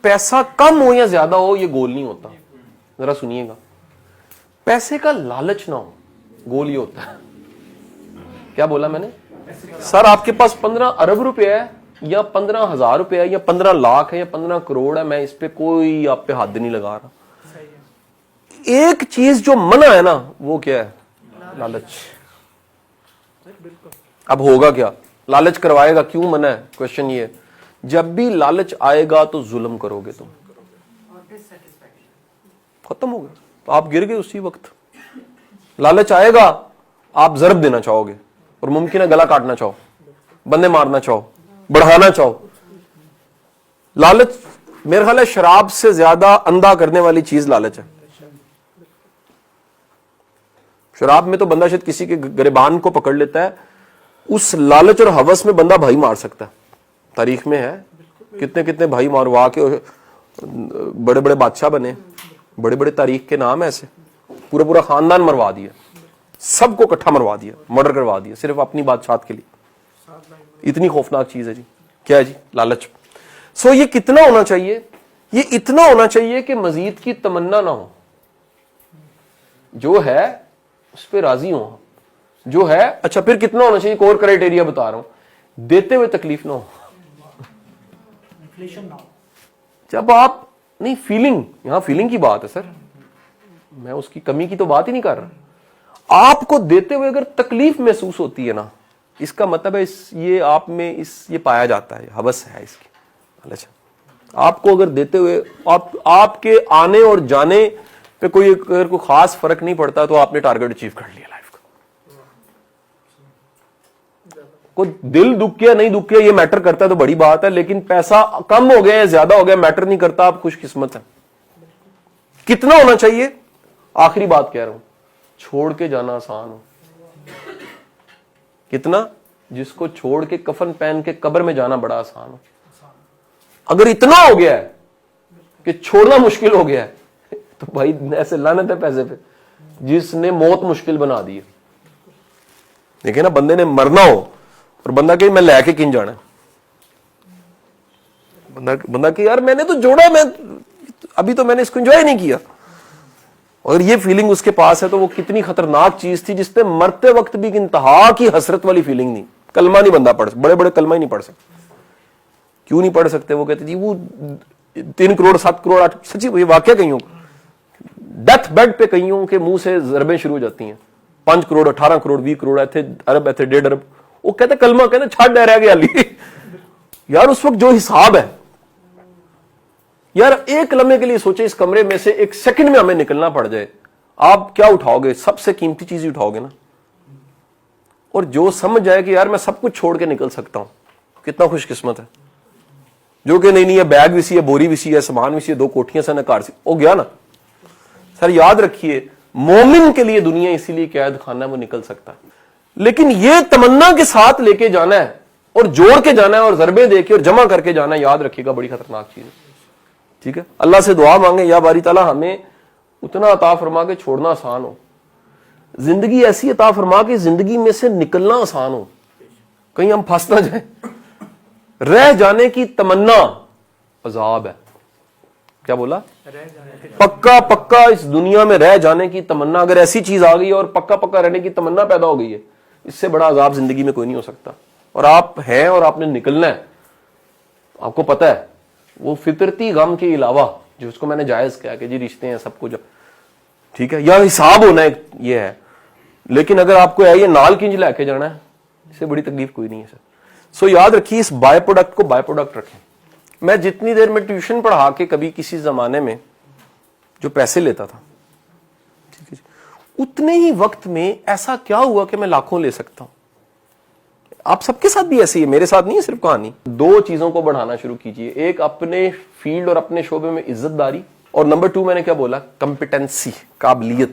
پیسہ کم ہو یا زیادہ ہو یہ گول نہیں ہوتا. ذرا سنیے گا, پیسے کا لالچ نہ ہو گول یہ ہوتا ہے. کیا بولا میں نے؟ سر آپ کے پاس 15 ارب روپے ہے یا 15,000 روپے ہے یا 15 لاکھ ہے یا 15 کروڑ ہے, میں اس پہ کوئی آپ پہ حد نہیں لگا رہا. ایک چیز جو منع ہے نا وہ کیا ہے؟ لالچ. اب ہوگا کیا؟ لالچ کروائے گا, کیوں منع ہے؟ کوشچن یہ ہے, جب بھی لالچ آئے گا تو ظلم کرو گے, تم ختم ہو گیا, تو آپ گر گئے اسی وقت. لالچ آئے گا, آپ ضرب دینا چاہو گے اور ممکن ہے گلا کاٹنا چاہو, بندے مارنا چاہو, بڑھانا چاہو. لالچ میرے خیال ہے شراب سے زیادہ اندھا کرنے والی چیز لالچ ہے. شراب میں تو بندہ شاید کسی کے گریبان کو پکڑ لیتا ہے, اس لالچ اور ہوس میں بندہ بھائی مار سکتا ہے. تاریخ میں ہے کتنے کتنے بھائی ماروا کے بڑے بڑے بادشاہ بنے, بڑے بڑے تاریخ کے نام ایسے, پورا پورا خاندان مروا دیا, سب کو اکٹھا مروا دیا, مرڈر کروا دیا صرف اپنی بادشاہت کے لیے. اتنی خوفناک چیز ہے جی. کیا ہے جی؟ لالچ. سو یہ کتنا ہونا چاہیے؟ یہ اتنا ہونا چاہیے کہ مزید کی تمنا نہ ہو, جو ہے اس پہ راضی ہوں, جو ہے. اچھا پھر کتنا ہونا چاہیے؟ ایک اور کرائٹیریا بتا رہا ہوں, دیتے ہوئے تکلیف نہ ہو. جب آپ نہیں, فیلنگ, یہاں فیلنگ کی بات ہے سر, میں اس کی کمی کی تو بات ہی نہیں کر رہا. آپ کو دیتے ہوئے اگر تکلیف محسوس ہوتی ہے نا, اس کا مطلب ہے یہ آپ میں یہ پایا جاتا ہے, ہوس ہے اس کی. اچھا آپ کو اگر دیتے ہوئے آپ کے آنے اور جانے پہ اگر کوئی خاص فرق نہیں پڑتا تو آپ نے ٹارگٹ اچیو کر لیا لائف کا. کوئی دل دکھ گیا نہیں دکھ گیا یہ میٹر کرتا ہے تو بڑی بات ہے, لیکن پیسہ کم ہو گیا یا زیادہ ہو گیا میٹر نہیں کرتا, آپ خوش قسمت ہیں. کتنا ہونا چاہیے؟ آخری بات کہہ رہا ہوں, چھوڑ کے جانا آسان ہو. کتنا؟ جس کو چھوڑ کے کفن پہن کے قبر میں جانا بڑا آسان ہو. اگر اتنا ہو گیا ہے کہ چھوڑنا مشکل ہو گیا ہے تو بھائی ایسے لعنت ہے پیسے پہ جس نے موت مشکل بنا دی ہے. دیکھیں نا, بندے نے مرنا ہو اور بندہ کہ میں لے کے کن جانا ہے, بندہ کہ یار میں نے تو جوڑا, میں ابھی تو میں نے اس کو انجوائے نہیں کیا. اور یہ فیلنگ اس کے پاس ہے تو وہ کتنی خطرناک چیز تھی جس پہ مرتے وقت بھی انتہا کی حسرت والی فیلنگ نہیں. کلمہ نہیں بندہ پڑھ, بڑے بڑے کلمہ ہی نہیں پڑھ سکتے. کیوں نہیں پڑھ سکتے؟ وہ کہتے جی وہ 3 کروڑ 7 کروڑ 8, سچی یہ واقعہ کئیوں ڈیتھ بیڈ پہ کئیوں کے منہ سے ضربیں شروع ہو جاتی ہیں. 5 کروڑ 18 کروڑ 20 کروڑ ایتھے ارب ایتھے 1.5 ارب. وہ کہتے کلمہ کہتے چھٹ ڈہ رہ گیا علی. یار اس وقت جو حساب ہے, یار ایک لمحے کے لیے سوچے اس کمرے میں سے 1 سیکنڈ میں ہمیں نکلنا پڑ جائے, آپ کیا اٹھاؤ گے؟ سب سے قیمتی چیز ہی اٹھاؤ گے نا. اور جو سمجھ جائے کہ یار میں سب کچھ چھوڑ کے نکل سکتا ہوں, کتنا خوش قسمت ہے. جو کہ نہیں ہے بیگ بھی سی ہے, بوری بھی سی ہے, سامان بھی سی ہے, 2 کوٹھیاں سے نہ کار سی, ہو گیا نا. سر یاد رکھیے, مومن کے لیے دنیا اسی لیے قید خانہ ہے, وہ نکل سکتا ہے. لیکن یہ تمنا کے ساتھ لے کے جانا ہے اور جوڑ کے جانا ہے اور ضربیں دے کے اور جمع کر کے جانا ہے, یاد رکھیے گا بڑی خطرناک چیز ہے. ٹھیک ہے, اللہ سے دعا مانگے یا باری تعالیٰ ہمیں اتنا عطا فرما کے چھوڑنا آسان ہو, زندگی ایسی عطا فرما کے زندگی میں سے نکلنا آسان ہو, کہیں ہم پھنس نہ جائیں. رہ جانے کی تمنا عذاب ہے. کیا بولا؟ پکا پکا اس دنیا میں رہ جانے کی تمنا, اگر ایسی چیز آ گئی اور پکا پکا رہنے کی تمنا پیدا ہو گئی ہے, اس سے بڑا عذاب زندگی میں کوئی نہیں ہو سکتا. اور آپ ہیں اور آپ نے نکلنا ہے, آپ کو پتا ہے وہ فطرتی غم کے علاوہ جو اس کو میں نے جائز کیا کہ جی رشتے ہیں سب کچھ ٹھیک ہے, یا حساب ہونا ہے یہ ہے, لیکن اگر آپ کو ہے یہ نال کنج لے کے جانا ہے, اس سے بڑی تکلیف کوئی نہیں ہے سر. سو یاد رکھیے اس بائی پروڈکٹ کو بائی پروڈکٹ رکھیں. میں جتنی دیر میں ٹیوشن پڑھا کے کبھی کسی زمانے میں جو پیسے لیتا تھا, ٹھیک ہے, اتنے ہی وقت میں ایسا کیا ہوا کہ میں لاکھوں لے سکتا ہوں. آپ سب کے ساتھ بھی ایسی ہے, میرے ساتھ نہیں ہے صرف کہانی. 2 چیزوں کو بڑھانا شروع کیجئے, ایک اپنے فیلڈ اور اپنے شعبے میں عزت داری, اور نمبر 2 میں نے کیا بولا؟ کمپیٹنسی, قابلیت.